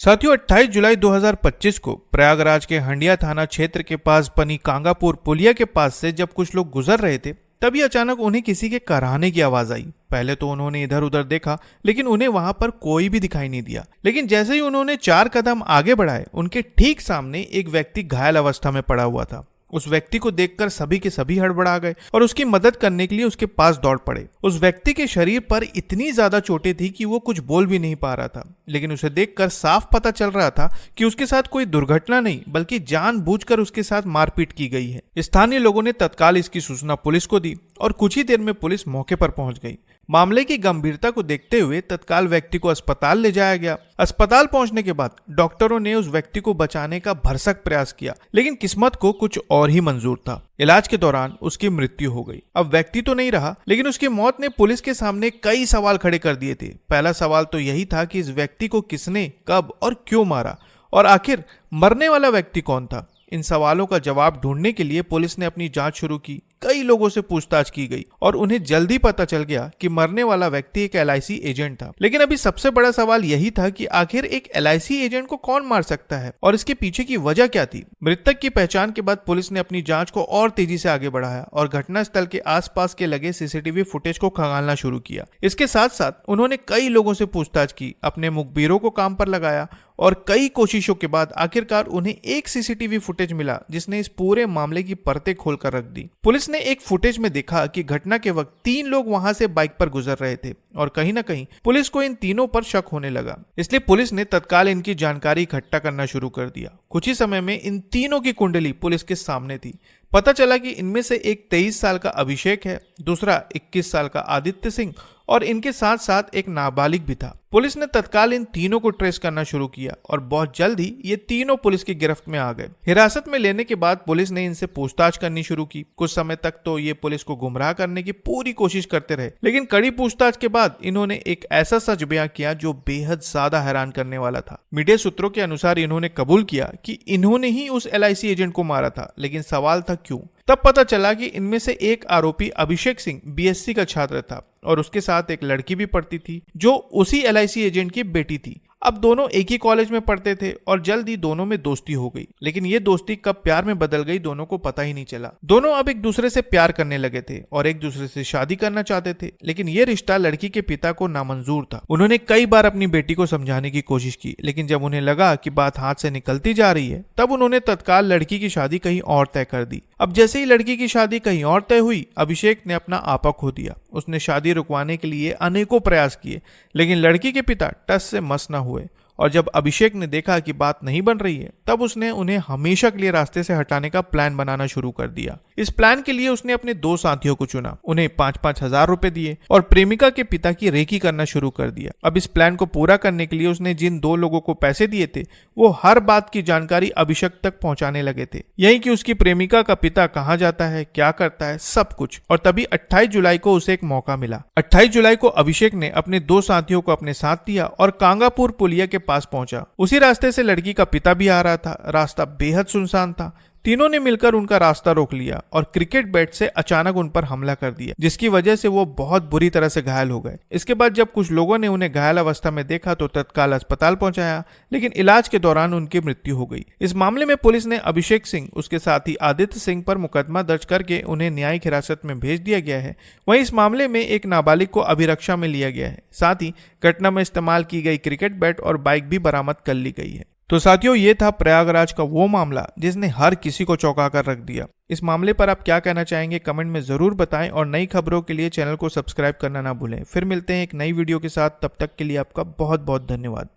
साथियों 28 जुलाई 2025 को प्रयागराज के हंडिया थाना क्षेत्र के पास बनी कांगापुर पुलिया के पास से जब कुछ लोग गुजर रहे थे तभी अचानक उन्हें किसी के कराहने की आवाज आई। पहले तो उन्होंने इधर उधर देखा लेकिन उन्हें वहां पर कोई भी दिखाई नहीं दिया। लेकिन जैसे ही उन्होंने 4 कदम आगे बढ़ाए उनके ठीक सामने एक व्यक्ति घायल अवस्था में पड़ा हुआ था। उस व्यक्ति को देखकर सभी के सभी हड़बड़ा गए और उसकी मदद करने के लिए उसके पास दौड़ पड़े। उस व्यक्ति के शरीर पर इतनी ज्यादा चोटें थी कि वो कुछ बोल भी नहीं पा रहा था, लेकिन उसे देखकर साफ पता चल रहा था कि उसके साथ कोई दुर्घटना नहीं बल्कि जानबूझकर उसके साथ मारपीट की गई है। स्थानीय लोगों ने तत्काल इसकी सूचना पुलिस को दी और कुछ ही देर में पुलिस मौके पर पहुंच गई। मामले की गंभीरता को देखते हुए तत्काल व्यक्ति को अस्पताल ले जाया गया। अस्पताल पहुंचने के बाद डॉक्टरों ने उस व्यक्ति को बचाने का भरसक प्रयास किया, लेकिन किस्मत को कुछ और ही मंजूर था। इलाज के दौरान उसकी मृत्यु हो गई। अब व्यक्ति तो नहीं रहा, लेकिन उसकी मौत ने पुलिस के सामने कई सवाल खड़े कर दिए थे। पहला सवाल तो यही था कि इस व्यक्ति को किसने, कब और क्यों मारा, और आखिर मरने वाला व्यक्ति कौन था। इन सवालों का जवाब ढूंढने के लिए पुलिस ने अपनी जांच शुरू की। कई लोगों से पूछताछ की गई और उन्हें जल्दी पता चल गया कि मरने वाला व्यक्ति एक LIC एजेंट था। लेकिन अभी सबसे बड़ा सवाल यही था कि आखिर एक LIC एजेंट को कौन मार सकता है और इसके पीछे की वजह क्या थी। मृतक की पहचान के बाद पुलिस ने अपनी जांच को और तेजी से आगे बढ़ाया और घटनास्थल के आसपास के लगे CCTV फुटेज को खंगालना शुरू किया। इसके साथ साथ उन्होंने कई लोगों से पूछताछ की, अपने मुखबिरों को काम पर लगाया और कई कोशिशों के बाद आखिरकार उन्हें एक CCTV फुटेज मिला जिसने इस पूरे मामले की परतें खोलकर रख दी। पुलिस ने एक फुटेज में देखा कि घटना के वक्त 3 लोग वहां से बाइक पर गुजर रहे थे और कहीं ना कहीं पुलिस को इन तीनों पर शक होने लगा। इसलिए पुलिस ने तत्काल इनकी जानकारी इकट्ठा करना शुरू कर दिया। कुछ ही समय में इन तीनों की कुंडली पुलिस के सामने थी। पता चला कि इनमें से एक 23 साल का अभिषेक है, दूसरा 21 साल का आदित्य सिंह और इनके साथ साथ एक नाबालिग भी था। पुलिस ने तत्काल इन तीनों को ट्रेस करना शुरू किया और बहुत जल्द ही ये तीनों पुलिस की गिरफ्त में आ गए। हिरासत में लेने के बाद पुलिस ने इनसे पूछताछ करनी शुरू की। कुछ समय तक तो ये पुलिस को गुमराह करने की पूरी कोशिश करते रहे, लेकिन कड़ी पूछताछ के बाद इन्होंने एक ऐसा सच बयां किया जो बेहद ज्यादा हैरान करने वाला था। मीडिया सूत्रों के अनुसार इन्होंने कबूल किया कि इन्होंने ही उस LIC एजेंट को मारा था, लेकिन सवाल था क्यों। तब पता चला कि इनमें से एक आरोपी अभिषेक सिंह BSc का छात्र था और उसके साथ एक लड़की भी पढ़ती थी जो उसी LIC एजेंट की बेटी थी। अब दोनों एक ही कॉलेज में पढ़ते थे और जल्द ही दोनों में दोस्ती हो गई, लेकिन ये दोस्ती कब प्यार में बदल गई दोनों को पता ही नहीं चला। दोनों अब एक दूसरे से प्यार करने लगे थे और एक दूसरे से शादी करना चाहते थे, लेकिन ये रिश्ता लड़की के पिता को नामंजूर था। उन्होंने कई बार अपनी बेटी को समझाने की कोशिश की, लेकिन जब उन्हें लगा कि बात हाथ से निकलती जा रही है तब उन्होंने तत्काल लड़की की शादी कहीं और तय कर दी। अब जैसे ही लड़की की शादी कहीं और तय हुई, अभिषेक ने अपना आपा खो दिया। उसने शादी रुकवाने के लिए अनेकों प्रयास किए, लेकिन लड़की के पिता टस से मस न हुए और जब अभिषेक ने देखा कि बात नहीं बन रही है तब उसने उन्हें हमेशा के लिए रास्ते से हटाने का प्लान बनाना शुरू कर दिया। इस प्लान के लिए उसने अपने 2 साथियों को चुना, उन्हें 5-5 हजार रुपए दिए और प्रेमिका के पिता की रेकी करना शुरू कर दिया। अब इस प्लान को पूरा करने के लिए उसने जिन 2 लोगों को पैसे दिए थे वो हर बात की जानकारी अभिषेक तक पहुंचाने लगे थे, यही कि उसकी प्रेमिका का पिता कहाँ जाता है, क्या करता है, सब कुछ। और तभी 28 जुलाई को उसे एक मौका मिला। 28 जुलाई को अभिषेक ने अपने 2 साथियों को अपने साथ दिया और कांगापुर पुलिया के पास पहुंचा। उसी रास्ते से लड़की का पिता भी आ रहा था। रास्ता बेहद सुनसान था। तीनों ने मिलकर उनका रास्ता रोक लिया और क्रिकेट बैट से अचानक उन पर हमला कर दिया, जिसकी वजह से वो बहुत बुरी तरह से घायल हो गए। इसके बाद जब कुछ लोगों ने उन्हें घायल अवस्था में देखा तो तत्काल अस्पताल पहुंचाया, लेकिन इलाज के दौरान उनकी मृत्यु हो गई। इस मामले में पुलिस ने अभिषेक सिंह, उसके साथी आदित्य सिंह पर मुकदमा दर्ज करके उन्हें न्यायिक हिरासत में भेज दिया गया है। वहीं इस मामले में एक नाबालिग को अभिरक्षा में लिया गया है। साथ ही घटना में इस्तेमाल की गई क्रिकेट बैट और बाइक भी बरामद कर ली गई है। तो साथियों, ये था प्रयागराज का वो मामला जिसने हर किसी को चौंका कर रख दिया। इस मामले पर आप क्या कहना चाहेंगे कमेंट में जरूर बताएं और नई खबरों के लिए चैनल को सब्सक्राइब करना ना भूलें। फिर मिलते हैं एक नई वीडियो के साथ, तब तक के लिए आपका बहुत बहुत धन्यवाद।